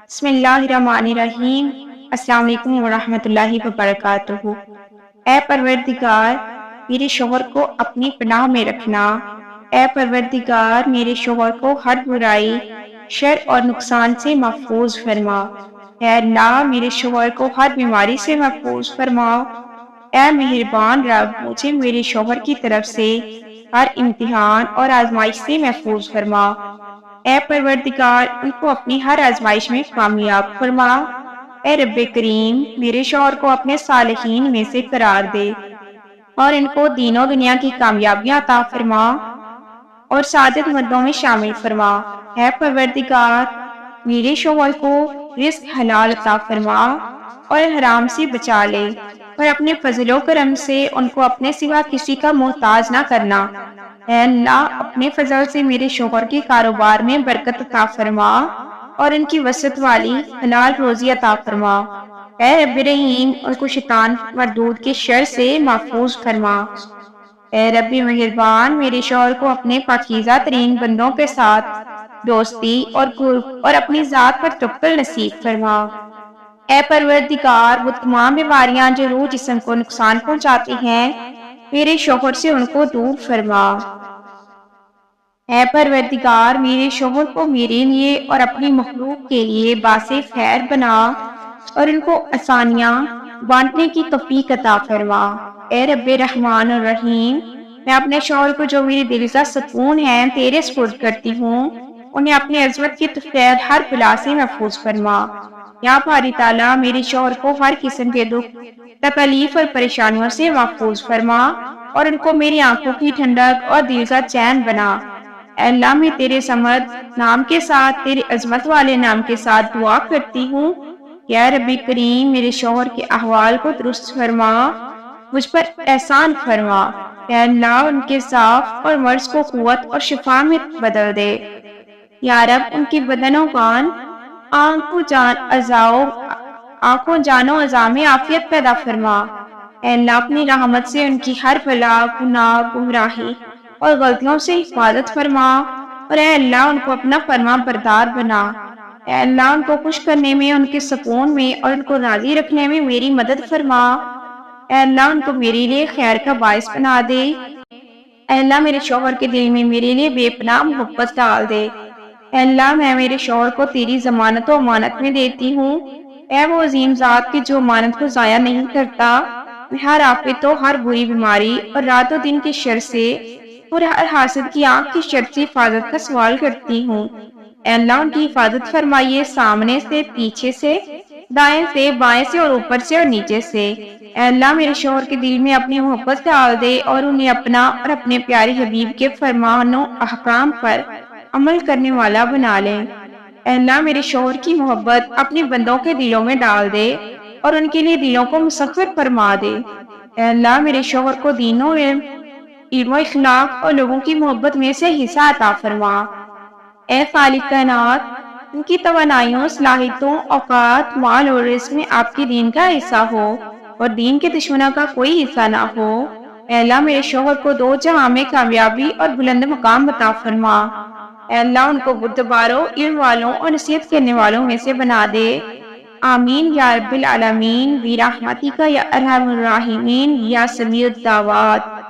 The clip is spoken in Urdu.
بسم اللہ الرحمن الرحیم۔ السلام علیکم ورحمۃ اللہ وبرکاتہ۔ اے پروردگار، میرے شوہر کو اپنی پناہ میں رکھنا۔ اے پروردگار، میرے شوہر کو ہر برائی، شر اور نقصان سے محفوظ فرما۔ اے اللہ، میرے شوہر کو ہر بیماری سے محفوظ فرما۔ اے مہربان رب، مجھے میرے شوہر کی طرف سے ہر امتحان اور آزمائش سے محفوظ فرما۔ اے پروردگار، ان کو اپنی ہر آزمائش میں کامیاب فرما۔ اے رب کریم، میرے شوہر کو اپنے صالحین میں سے قرار دے اور ان کو دین و دنیا کی کامیابیاں عطا فرما اور سعادت مندوں میں شامل فرما۔ اے پروردگار، میرے شوہر کو رزق حلال عطا فرما اور حرام سے بچا لے اور اپنے فضل و کرم سے ان کو اپنے سوا کسی کا محتاج نہ کرنا۔ اے اللہ، اپنے فضل سے میرے شوہر کے کاروبار میں برکت عطا فرما اور ان کی وسعت والی حلال روزی عطا فرما۔ اے رب رحیم، ان کو شیطان مردود کے شر سے محفوظ فرما۔ اے رب مہربان، میرے شوہر کو اپنے پاکیزہ ترین بندوں کے ساتھ دوستی اور قرب اور اپنی ذات پر توکل نصیب فرما۔ اے پروردگار، وہ تمام بیماریاں جو روح جسم کو نقصان پہنچاتی ہیں، میرے شوہر سے ان کو دور فرما۔ اے پروردگار، میرے شوہر کو میرے لیے اور اپنی مخلوق کے لیے باعث خیر بنا اور ان کو آسانیاں بانٹنے کی توفیق عطا فرما۔ اے رب رحمان الرحیم، میں اپنے شوہر کو جو میری دل کا سکون ہے تیرے سپرد کرتی ہوں، انہیں اپنی عظمت کی تفید ہر بلا سے محفوظ فرما۔ یا باری تعالیٰ، میرے شوہر کو ہر قسم کے دکھ، تکلیف اور پریشانیوں سے محفوظ فرما اور ان کو میری آنکھوں کی ٹھنڈک اور دل کا چین بنا۔ اے اللہ، میں تیرے صمد نام کے ساتھ، تیرے عظمت والے نام کے ساتھ دعا کرتی ہوں۔ یا رب کریم، میرے شوہر کے احوال کو درست فرما، مجھ پر احسان فرما۔ اے اللہ، ان کے ضعف اور مرض کو قوت اور شفا میں بدل دے۔ یا رب، ان کی بدن و کان، آنکھوں جان و اعضاء میں عافیت پیدا فرما۔ اے اللہ، اپنی رحمت سے ان کی ہر بلا، گناہ، گمراہی اور غلطیوں سے حفاظت فرما اور اے اللہ، ان کو اپنا فرما بردار بنا۔ اے اللہ، ان کو خوش کرنے میں، ان کے سکون میں اور ان کو راضی رکھنے میں میری مدد فرما۔ اے اللہ، ان کو میرے لیے خیر کا باعث بنا دے۔ اے اللہ، میرے شوہر کے دل میں میرے لیے بے پناہ محبت ڈال دے۔ اے اللہ، میں میرے شوہر کو تیری ضمانت و امانت میں دیتی ہوں۔ اے وہ عظیم ذات کی جو امانت کو ضائع نہیں کرتا، میں ہر آفت و ہر بری بیماری اور رات و دن کے شر سے اور ہر حاسد کی آنکھ کی شر سے حفاظت کا سوال کرتی ہوں۔ اے اللہ، ان کی حفاظت فرمائیے، سامنے سے، پیچھے سے، دائیں سے، بائیں سے اور اوپر سے اور نیچے سے۔ اے اللہ، میرے شوہر کے دل میں اپنی محبت ڈال دے اور انہیں اپنا اور اپنے پیارے حبیب کے فرمان و احکام پر عمل کرنے والا بنا لیں۔ اے اللہ، میرے شوہر کی محبت اپنے بندوں کے دلوں میں ڈال دے اور ان کے لیے دلوں کو مسخر فرما دے۔ اے اللہ، میرے شوہر کو دین و علم و اخلاق اور لوگوں کی محبت میں سے حصہ عطا فرما۔ اے خالق کائنات، ان کی توانائیوں، صلاحیتوں، اوقات، مال اور رزق میں آپ کی دین کا حصہ ہو اور دین کے دشمنوں کا کوئی حصہ نہ ہو۔ اے اللہ، میرے شوہر کو دو جہاں میں کامیابی اور بلند مقام عطا فرما۔ اے اللہ، ان کو بردباروں، علم والوں اور نصیحت کرنے والوں میں سے بنا دے۔ آمین یا رب العالمین، برحمتک یا ارحم الراحمین یا سمیع الدعوات۔